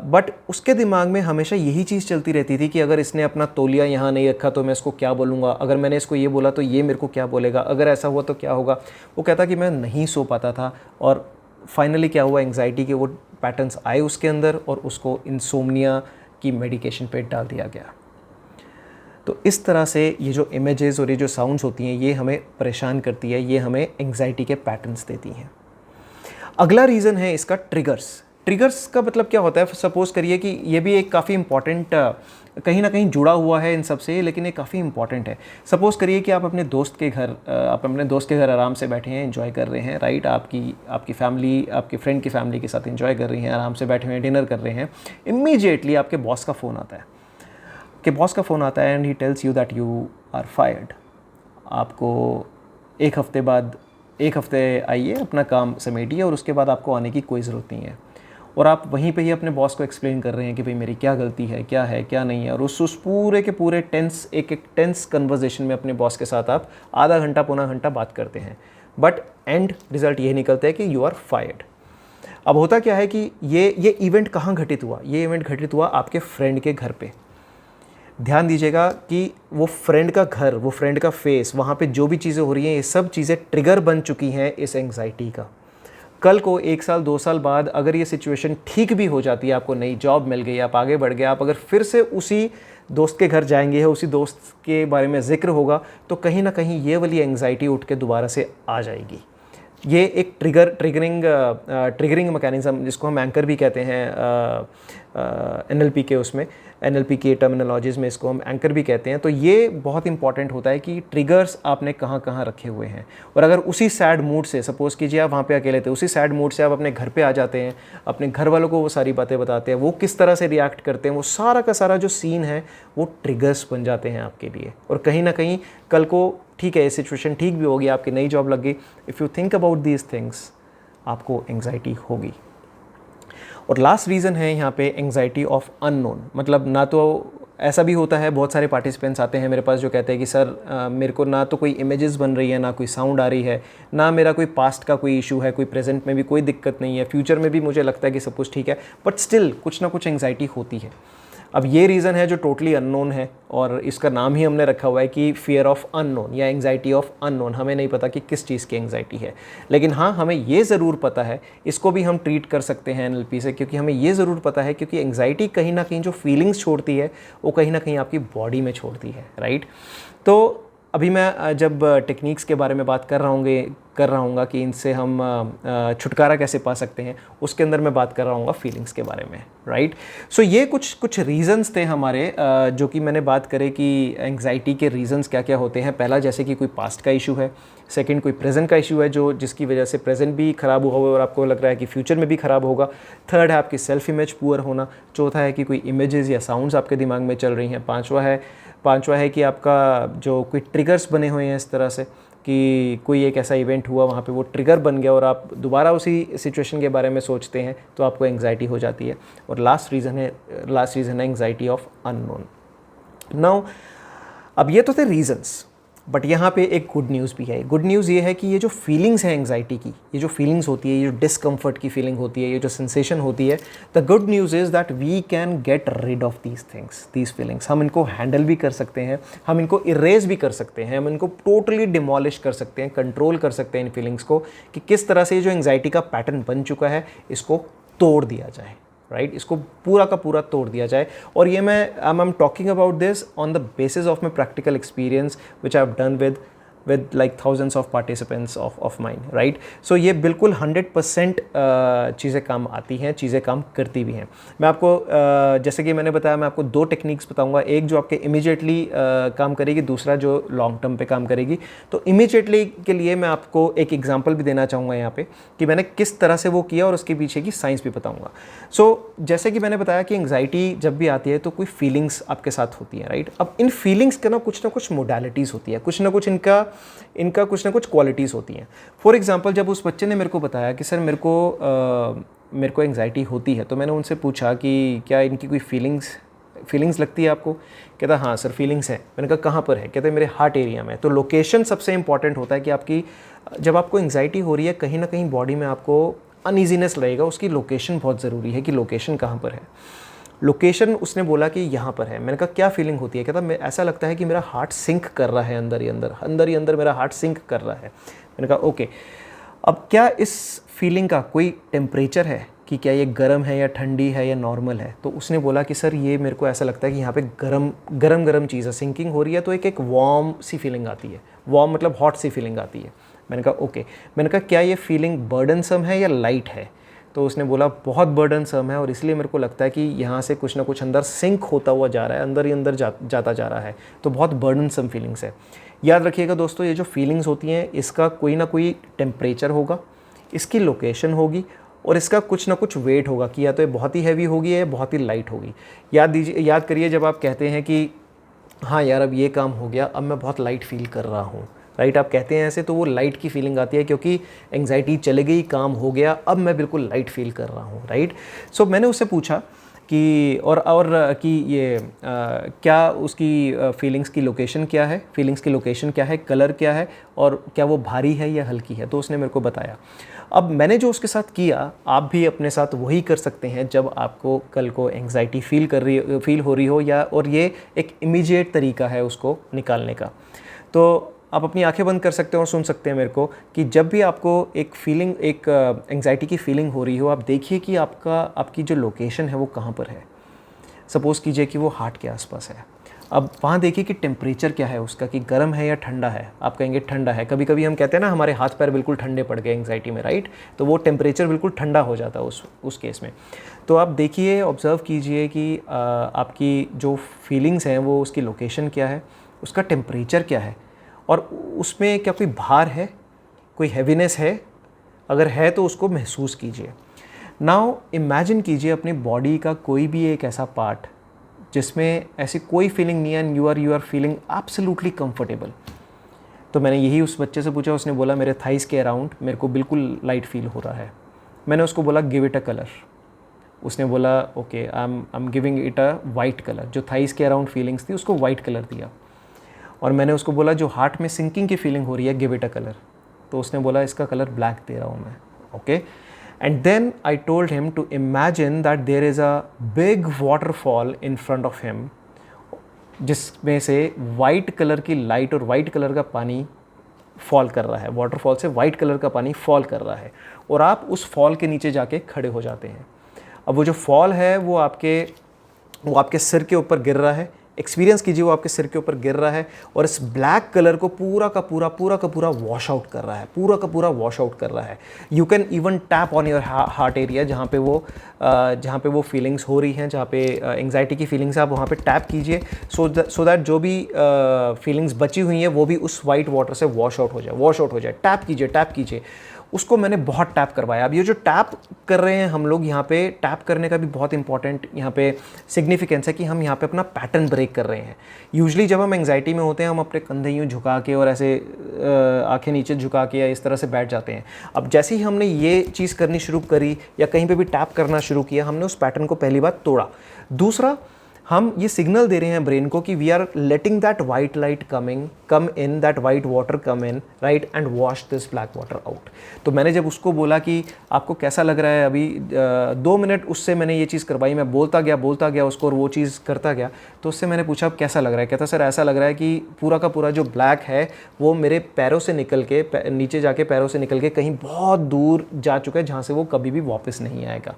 बट उसके दिमाग में हमेशा यही चीज़ चलती रहती थी कि अगर इसने अपना तौलिया यहाँ नहीं रखा तो मैं इसको क्या बोलूँगा, अगर मैंने इसको ये बोला तो ये मेरे को क्या बोलेगा, अगर ऐसा हुआ तो क्या होगा। वो कहता कि मैं नहीं सो पाता था, और फाइनली क्या हुआ, एंग्जाइटी के वो पैटर्न्स आए उसके अंदर और उसको इंसोम्निया की मेडिकेशन पे डाल दिया गया। तो इस तरह से ये जो इमेजेस और ये जो साउंड्स होती हैं ये हमें परेशान करती है, ये हमें एंग्जाइटी के पैटर्न्स देती हैं। अगला रीज़न है इसका ट्रिगर्स। ट्रिगर्स का मतलब क्या होता है, सपोज़ करिए कि ये भी एक काफ़ी इंपॉर्टेंट, कहीं ना कहीं जुड़ा हुआ है इन सब से, लेकिन ये काफ़ी इंपॉर्टेंट है। सपोज़ करिए कि आप अपने दोस्त के घर आराम से बैठे हैं, एंजॉय कर रहे हैं, राइट, आपकी फैमिली, आपके फ्रेंड की फैमिली के साथ एंजॉय कर रही हैं, आराम से बैठे हुए हैं, डिनर कर रहे हैं। इमीडिएटली आपके बॉस का फ़ोन आता है and he tells you that you are fired. आपको एक हफ्ते आइए, अपना काम समेटिए और उसके बाद आपको आने की कोई ज़रूरत नहीं है। और आप वहीं पे ही अपने बॉस को एक्सप्लेन कर रहे हैं कि भाई मेरी क्या गलती है क्या नहीं है, और उस पूरे के पूरे एक टेंस कन्वर्जेशन में अपने बॉस के साथ आप आधा घंटा पौना घंटा बात करते हैं, बट एंड रिज़ल्ट ये निकलता है कि यू आर फायर्ड। अब होता क्या है कि ये इवेंट कहाँ घटित हुआ, ये इवेंट घटित हुआ आपके फ्रेंड के घर पे। ध्यान दीजिएगा कि वो फ्रेंड का घर, वो फ्रेंड का फेस, वहाँ पे जो भी चीज़ें हो रही हैं, ये सब चीज़ें ट्रिगर बन चुकी हैं इस एंग्जाइटी का। कल को 1 साल 2 साल बाद अगर ये सिचुएशन ठीक भी हो जाती है, आपको नई जॉब मिल गई, आप आगे बढ़ गए, आप अगर फिर से उसी दोस्त के घर जाएंगे या उसी दोस्त के बारे में जिक्र होगा, तो कहीं ना कहीं ये वाली एंग्जाइटी उठ के दोबारा से आ जाएगी। ये एक ट्रिगरिंग मैकेनिज्म, जिसको हम एंकर भी कहते हैं एनएलपी के टर्मिनोलॉजीज़ में इसको हम एंकर भी कहते हैं। तो ये बहुत इंपॉर्टेंट होता है कि ट्रिगर्स आपने कहाँ कहाँ रखे हुए हैं, और अगर उसी सैड मूड से, सपोज़ कीजिए आप वहाँ पे अकेले थे, उसी सैड मूड से आप अपने घर पे आ जाते हैं, अपने घर वालों को वो सारी बातें बताते हैं, वो किस तरह से रिएक्ट करते हैं, वो सारा का सारा जो सीन है वो ट्रिगर्स बन जाते हैं आपके लिए। और कहीं ना कहीं कल को, ठीक है, ये सिचुएशन ठीक भी होगी, आपकी नई जॉब लग गई, if you think about these things, आपको एंग्जाइटी होगी। और लास्ट रीज़न है यहाँ पे एंग्जाइटी ऑफ अननोन। मतलब ना तो ऐसा भी होता है, बहुत सारे पार्टिसिपेंट्स आते हैं मेरे पास जो कहते हैं कि सर मेरे को ना तो कोई इमेजेस बन रही है, ना कोई साउंड आ रही है, ना मेरा कोई पास्ट का कोई इशू है, कोई प्रेजेंट में भी कोई दिक्कत नहीं है, फ्यूचर में भी मुझे लगता है कि सब कुछ ठीक है, बट स्टिल कुछ ना कुछ एंग्जाइटी होती है। अब ये रीज़न है जो टोटली अननोन है, और इसका नाम ही हमने रखा हुआ है कि फियर ऑफ अननोन या एंग्जाइटी ऑफ अननोन। हमें नहीं पता कि किस चीज़ की एंग्जाइटी है, लेकिन हाँ हमें ये ज़रूर पता है, इसको भी हम ट्रीट कर सकते हैं एनएलपी से, क्योंकि हमें ये ज़रूर पता है, क्योंकि एंग्जाइटी कहीं ना कहीं जो फीलिंग्स छोड़ती है वो कहीं ना कहीं आपकी बॉडी में छोड़ती है, राइट। तो अभी मैं जब टेक्निक्स के बारे में बात कर रहा हूँगा कि इनसे हम छुटकारा कैसे पा सकते हैं, उसके अंदर मैं बात कर रहा हूँगा फीलिंग्स के बारे में, राइट। सो ये कुछ रीज़न्स थे हमारे, जो कि मैंने बात करे कि एंग्जाइटी के रीज़न्स क्या क्या होते हैं। पहला, जैसे कि कोई पास्ट का इशू है। सेकंड, कोई प्रेजेंट का इशू है जिसकी वजह से प्रेजेंट भी ख़राब हुआ और आपको लग रहा है कि फ्यूचर में भी ख़राब होगा। थर्ड है आपकी सेल्फ इमेज पुअर होना। चौथा है कि कोई इमेजेस या साउंड्स आपके दिमाग में चल रही हैं। पांचवा है कि आपका जो कोई ट्रिगर्स बने हुए हैं इस तरह से कि कोई एक ऐसा इवेंट हुआ, वहाँ पे वो ट्रिगर बन गया और आप दोबारा उसी सिचुएशन के बारे में सोचते हैं, तो आपको एंग्जाइटी हो जाती है। और लास्ट रीज़न है एंग्जाइटी ऑफ अननोन। नाउ अब ये तो थे रीज़न्स, बट यहाँ पे एक गुड न्यूज़ भी है। गुड न्यूज़ ये है कि ये जो फीलिंग्स है एंग्जाइटी की, ये जो फीलिंग्स होती है, ये जो डिस्कम्फर्ट की फीलिंग होती है, ये जो सेंसेशन होती है, the good news is that we can get rid of these things, these feelings. हम इनको हैंडल भी कर सकते हैं, हम इनको इरेज भी कर सकते हैं, हम इनको टोटली डिमोलिश कर सकते हैं, कंट्रोल कर सकते हैं इन फीलिंग्स को, कि किस तरह से जो एंग्जाइटी का पैटर्न बन चुका है इसको तोड़ दिया जाए, राइट। इसको पूरा का पूरा तोड़ दिया जाए। और ये मैं I am talking about this on the basis of my practical experience which I have done with like thousands of participants of mine, right? So ये बिल्कुल 100% चीज़ें काम आती हैं, चीज़ें काम करती भी हैं। मैं आपको जैसे कि मैंने बताया, मैं आपको 2 टेक्निक्स बताऊंगा, एक जो आपके इमीडिएटली काम करेगी, दूसरा जो लॉन्ग टर्म पे काम करेगी। तो इमीडिएटली के लिए मैं आपको एक एग्जांपल भी देना चाहूँगा यहाँ पे कि मैंने किस तरह से वो किया और उसके पीछे की साइंस भी बताऊँगा। सो जैसे कि मैंने बताया कि एंग्जाइटी जब भी आती है तो कोई फीलिंग्स आपके साथ होती हैं, राइट। अब इन फीलिंग्स के ना कुछ मोडालिटीज़ होती है, कुछ ना कुछ इनका कुछ ना कुछ क्वालिटीज़ होती हैं। फॉर एग्जांपल, जब उस बच्चे ने मेरे को बताया कि सर मेरे को एंग्जाइटी होती है, तो मैंने उनसे पूछा कि क्या इनकी कोई फीलिंग्स फीलिंग्स लगती है आपको? कहता हाँ सर फीलिंग्स है। मैंने कहा कहाँ पर है? कहते मेरे हार्ट एरिया में। तो लोकेशन सबसे इंपॉर्टेंट होता है कि आपकी जब आपको एंग्जाइटी हो रही है कहीं ना कहीं बॉडी में आपको अनईजीनेस लगेगा, उसकी लोकेशन बहुत ज़रूरी है कि लोकेशन कहाँ पर है। लोकेशन उसने बोला कि यहाँ पर है। मैंने कहा क्या फीलिंग होती है? कहता मैं ऐसा लगता है कि मेरा हार्ट सिंक कर रहा है अंदर ही अंदर मेरा हार्ट सिंक कर रहा है। मैंने कहा ओके, अब क्या इस फीलिंग का कोई टेम्परेचर है कि क्या ये गर्म है या ठंडी है या नॉर्मल है? तो उसने बोला कि सर ये मेरे को ऐसा लगता है कि यहाँ पे गरम चीज़ है, सिंकिंग हो रही है, तो एक वार्म सी फीलिंग आती है। वार्म मतलब हॉट सी फीलिंग आती है। मैंने कहा ओके। मैंने कहा क्या ये फीलिंग बर्डनसम है या लाइट है? तो उसने बोला बहुत बर्डनसम है और इसलिए मेरे को लगता है कि यहाँ से कुछ ना कुछ अंदर सिंक होता हुआ जा रहा है, अंदर ही अंदर जाता जा रहा है, तो बहुत बर्डनसम फीलिंग्स है। याद रखिएगा दोस्तों, ये जो फीलिंग्स होती हैं इसका कोई ना कोई टेम्परेचर होगा, इसकी लोकेशन होगी और इसका कुछ ना कुछ वेट होगा कि या तो ये बहुत ही हैवी होगी या बहुत ही लाइट होगी। याद करिए जब आप कहते हैं कि हाँ यार अब ये काम हो गया, अब मैं बहुत लाइट फील कर रहा हूँ, राइट, आप कहते हैं ऐसे, तो वो लाइट की फीलिंग आती है क्योंकि एंग्जाइटी चले गई, काम हो गया, अब मैं बिल्कुल लाइट फील कर रहा हूँ, राइट। सो मैंने उससे पूछा कि कि ये क्या उसकी फीलिंग्स की लोकेशन क्या है, कलर क्या है और क्या वो भारी है या हल्की है? तो उसने मेरे को बताया। अब मैंने जो उसके साथ किया, आप भी अपने साथ वही कर सकते हैं जब आपको कल को एंग्जाइटी फील हो रही हो और ये एक इमीडिएट तरीका है उसको निकालने का। तो आप अपनी आंखें बंद कर सकते हो और सुन सकते हैं मेरे को कि जब भी आपको एक एंग्जाइटी की फीलिंग हो रही हो, आप देखिए कि आपकी जो लोकेशन है वो कहाँ पर है। सपोज़ कीजिए कि वो हार्ट के आसपास है। अब वहाँ देखिए कि टेम्परेचर क्या है उसका, कि गर्म है या ठंडा है। आप कहेंगे ठंडा है। कभी कभी हम कहते हैं ना हमारे हाथ पैर बिल्कुल ठंडे पड़ गए एंग्जाइटी में, राइट, तो वो टेम्परेचर बिल्कुल ठंडा हो जाता है उस केस में। तो आप देखिए, ऑब्ज़र्व कीजिए कि आपकी जो फीलिंग्स हैं वो उसकी लोकेशन क्या है, उसका टेम्परेचर क्या है और उसमें क्या कोई भार है, कोई हैवीनेस है? अगर है तो उसको महसूस कीजिए। नाउ इमेजिन कीजिए अपनी बॉडी का कोई भी एक ऐसा पार्ट जिसमें ऐसी कोई फीलिंग नहीं है and you are feeling absolutely comfortable. तो मैंने यही उस बच्चे से पूछा। उसने बोला मेरे थाइस के अराउंड मेरे को बिल्कुल लाइट फील हो रहा है। मैंने उसको बोला गिव इट अ कलर। उसने बोला okay I am giving it a white colour. जो थाइस के अराउंड फीलिंग्स थी उसको वाइट कलर दिया। और मैंने उसको बोला जो हार्ट में सिंकिंग की फीलिंग हो रही है गिव इट अ कलर। तो उसने बोला इसका कलर ब्लैक दे रहा हूँ मैं। Okay, and then I told him to imagine that there is a big waterfall in front of him, जिसमें से वाइट कलर की लाइट और वाइट कलर का पानी फॉल कर रहा है। वाटरफॉल से वाइट कलर का पानी फॉल कर रहा है और आप उस फॉल के नीचे जाके खड़े हो जाते हैं। अब वो जो फॉल है वो आपके सिर के ऊपर गिर रहा है। एक्सपीरियंस कीजिए, वो आपके सिर के ऊपर गिर रहा है और इस ब्लैक कलर को पूरा का पूरा वॉश आउट कर रहा है, पूरा वॉश आउट कर रहा है। You can even tap on your heart area, जहाँ पे वो फीलिंग्स हो रही हैं, जहाँ पे एंग्जाइटी की फीलिंग्स आप वहाँ पे टैप कीजिए सो दैट जो भी फीलिंग्स बची हुई हैं वो भी उस वाइट वाटर से वॉश आउट हो जाए। टैप कीजिए। उसको मैंने बहुत टैप करवाया। अब ये जो टैप कर रहे हैं हम लोग, यहाँ पे टैप करने का भी बहुत इंपॉर्टेंट यहाँ पे सिग्निफिकेंस है कि हम यहाँ पे अपना पैटर्न ब्रेक कर रहे हैं। यूजुअली जब हम एंग्जाइटी में होते हैं हम अपने कंधे यूँ झुका के और ऐसे आंखें नीचे झुका के या इस तरह से बैठ जाते हैं। अब जैसे ही हमने ये चीज़ करनी शुरू करी या कहीं पर भी टैप करना शुरू किया, हमने उस पैटर्न को पहली बार तोड़ा। दूसरा, हम ये सिग्नल दे रहे हैं ब्रेन को कि we are letting that white light come in, that white water come in, right, and wash this black water out. तो मैंने जब उसको बोला कि आपको कैसा लग रहा है अभी, 2 मिनट उससे मैंने ये चीज़ करवाई। मैं बोलता गया उसको और वो चीज़ करता गया। तो उससे मैंने पूछा अब कैसा लग रहा है? कहता सर ऐसा लग रहा है कि पूरा का पूरा जो ब्लैक है वो मेरे पैरों से निकल के नीचे जाके पैरों से निकल के कहीं बहुत दूर जा चुका है, जहाँ से वो कभी भी वापस नहीं आएगा।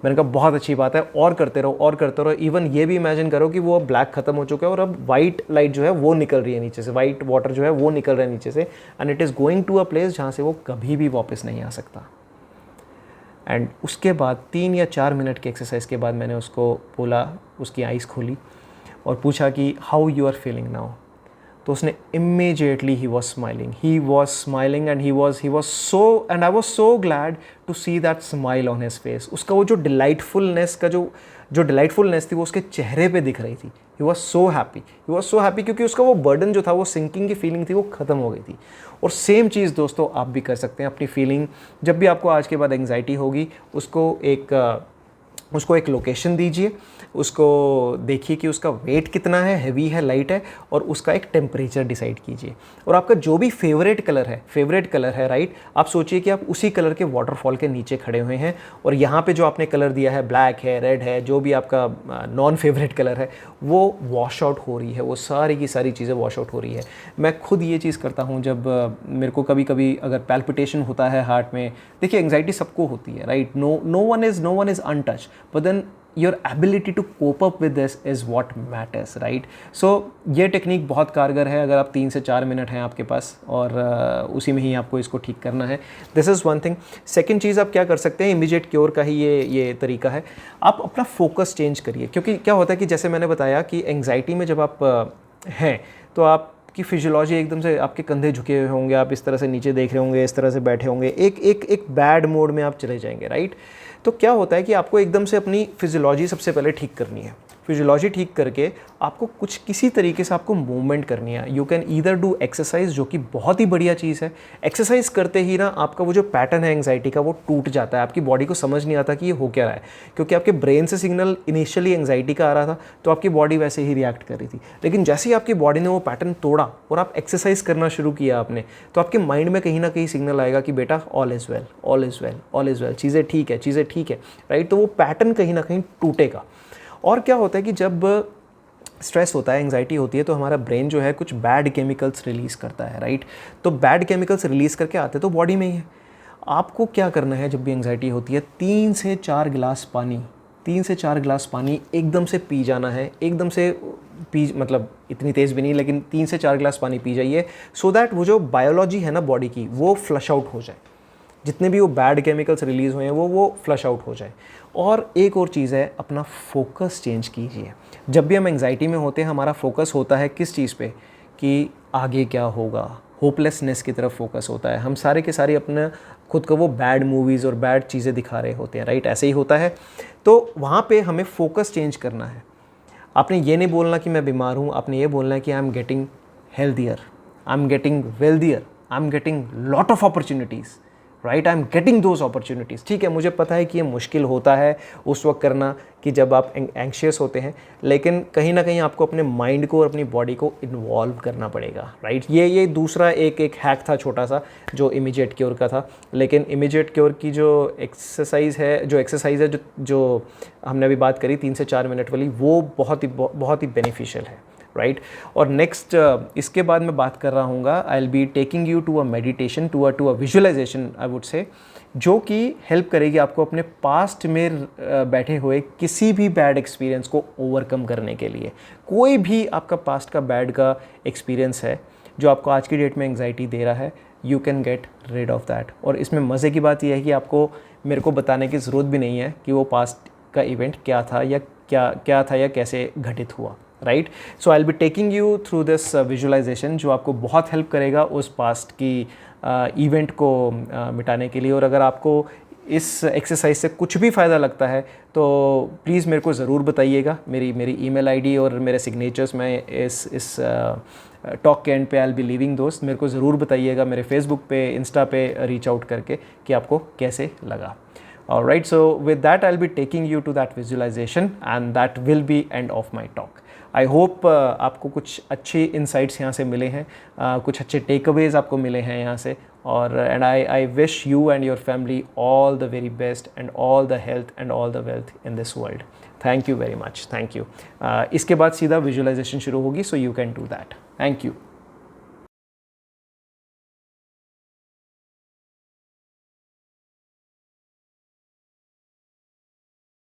मैंने कहा बहुत अच्छी बात है, और करते रहो। इवन ये भी इमेजिन करो कि वो ब्लैक खत्म हो चुका है और अब वाइट लाइट जो है वो निकल रही है नीचे से, वाइट वाटर जो है वो निकल रहा है नीचे से, and it is going to a place जहाँ से वो कभी भी वापस नहीं आ सकता। एंड उसके बाद 3 या 4 मिनट की एक्सरसाइज के बाद मैंने उसको बोला, उसकी आइज़ खोली और पूछा कि how you are feeling now? तो उसने इमीडिएटली ही was smiling and he was so, and I was so glad to see that smile on his face. उसका वो जो डिलाइटफुलनेस थी वो उसके चेहरे पे दिख रही थी। ही वॉज सो हैप्पी क्योंकि उसका वो बर्डन जो था, वो सिंकिंग की फीलिंग थी, वो ख़त्म हो गई थी। और सेम चीज़ दोस्तों आप भी कर सकते हैं। अपनी फीलिंग जब भी आपको आज के बाद एंग्जाइटी होगी, उसको एक उसको एक लोकेशन दीजिए, उसको देखिए कि उसका वेट कितना है, हैवी है, लाइट है, और उसका एक टेम्परेचर डिसाइड कीजिए। और आपका जो भी फेवरेट कलर है राइट, आप सोचिए कि आप उसी कलर के वाटरफॉल के नीचे खड़े हुए हैं, और यहाँ पे जो आपने कलर दिया है, ब्लैक है, रेड है, जो भी आपका नॉन फेवरेट कलर है, वो वॉश आउट हो रही है, वो सारी की सारी चीज़ें वॉश आउट हो रही है। मैं खुद ये चीज़ करता हूँ जब मेरे को कभी कभी अगर पैल्पिटेशन होता है हार्ट में। देखिए एंग्जाइटी सबको होती है right, no one is untouch, but then your ability to cope up with this is what matters, right? So ये टेक्निक बहुत कारगर है अगर आप 3 से 4 मिनट हैं आपके पास, और उसी में ही आपको इसको ठीक करना है। This is one thing. Second चीज़ आप क्या कर सकते हैं, इमीडिएट क्योर का ही ये तरीका है, आप अपना फोकस चेंज करिए। क्योंकि क्या होता है कि जैसे मैंने बताया कि एंग्जाइटी में जब आप हैं तो आप की फिजियोलॉजी एकदम से, आपके कंधे झुके हुए होंगे, आप इस तरह से नीचे देख रहे होंगे, इस तरह से बैठे होंगे, एक बैड मोड में आप चले जाएंगे राइट। तो क्या होता है कि आपको एकदम से अपनी फिजियोलॉजी सबसे पहले ठीक करनी है। फिजियोलॉजी ठीक करके आपको किसी तरीके से आपको मूवमेंट करनी है। You can either do exercise, जो कि बहुत ही बढ़िया चीज़ है। एक्सरसाइज करते ही ना आपका वो जो पैटर्न है एंग्जाइटी का वो टूट जाता है, आपकी बॉडी को समझ नहीं आता कि ये हो क्या रहा है, क्योंकि आपके ब्रेन से सिग्नल इनिशियली एंग्जाइटी का आ रहा था तो आपकी बॉडी वैसे ही रिएक्ट कर रही थी। लेकिन जैसे ही आपकी बॉडी ने वो पैटर्न तोड़ा और आप एक्सरसाइज करना शुरू किया आपने, तो आपके माइंड में कहीं ना कहीं सिग्नल आएगा कि बेटा all is well, all is well, all is well, चीज़ें ठीक है राइट। तो वो पैटर्न कहीं ना कहीं टूटेगा। और क्या होता है कि जब स्ट्रेस होता है, एंग्जाइटी होती है, तो हमारा ब्रेन जो है कुछ बैड केमिकल्स रिलीज़ करता है राइट। तो बैड केमिकल्स रिलीज़ करके आते तो बॉडी में ही है। आपको क्या करना है जब भी एंग्जाइटी होती है, 3 से 4 गिलास पानी एकदम से पी जाना है, एकदम से पी, मतलब इतनी तेज़ भी नहीं, लेकिन 3 से 4 गिलास पानी पी जाइए, सो दैट वो जो बायोलॉजी है ना बॉडी की, वो फ्लश आउट हो जाए, जितने भी वो बैड केमिकल्स रिलीज़ हुए हैं वो फ्लश आउट हो जाए। और एक और चीज़ है, अपना फोकस चेंज कीजिए। जब भी हम एंग्जाइटी में होते हैं हमारा फोकस होता है किस चीज़ पे, कि आगे क्या होगा, होपलेसनेस की तरफ फोकस होता है। हम सारे के सारे अपने खुद को वो बैड मूवीज़ और बैड चीज़ें दिखा रहे होते हैं राइट, ऐसे ही होता है। तो वहाँ पे हमें फोकस चेंज करना है। आपने ये नहीं बोलना कि मैं बीमार हूँ, आपने ये बोलना है कि I am getting healthier, I am getting wealthier, I am getting lot of opportunities right, I am getting those opportunities. ठीक है, मुझे पता है कि ये मुश्किल होता है उस वक्त करना कि जब आप एंग्शियस होते हैं, लेकिन कहीं ना कहीं आपको अपने माइंड को और अपनी बॉडी को इन्वॉल्व करना पड़ेगा राइट। ये दूसरा एक हैक था छोटा सा जो इमीडिएट क्योर का था। लेकिन इमीडिएट क्योर की जो एक्सरसाइज है जो हमने अभी बात करी 3 से 4 मिनट वाली, वो बहुत ही बेनिफिशियल है राइट। और नेक्स्ट इसके बाद मैं बात कर रहा हूँ, I will be taking you to a meditation, to a visualisation I would say, जो कि हेल्प करेगी आपको अपने पास्ट में बैठे हुए किसी भी बैड एक्सपीरियंस को ओवरकम करने के लिए। कोई भी आपका पास्ट का बैड का एक्सपीरियंस है जो आपको आज की डेट में एंग्जाइटी दे रहा है, you can get rid of that. और इसमें मज़े की बात यह है कि आपको मेरे को बताने की ज़रूरत भी नहीं है कि वो पास्ट का इवेंट क्या था या कैसे घटित हुआ right. So I will be taking you through this visualisation, जो आपको बहुत हेल्प करेगा उस पास्ट की इवेंट को मिटाने के लिए। और अगर आपको इस एक्सरसाइज से कुछ भी फ़ायदा लगता है तो प्लीज़ मेरे को ज़रूर बताइएगा। मेरी ईमेल आईडी और मेरे सिग्नेचर्स मैं इस टॉक के एंड पे आई विल बी लीविंग दोस्त। मेरे को ज़रूर बताइएगा मेरे फेसबुक पे, इंस्टा पे रीच आउट करके कि आपको कैसे लगा। Alright, so with that I'll be taking you to that visualization and that will be end of my talk. I hope आपको कुछ अच्छे insights यहाँ से मिले हैं, कुछ अच्छे takeaways आपको मिले हैं यहाँ से, और and I wish you and your family all the very best and all the health and all the wealth in this world. Thank you very much. Thank you. इसके बाद सीधा visualization शुरू होगी, so you can do that. Thank you.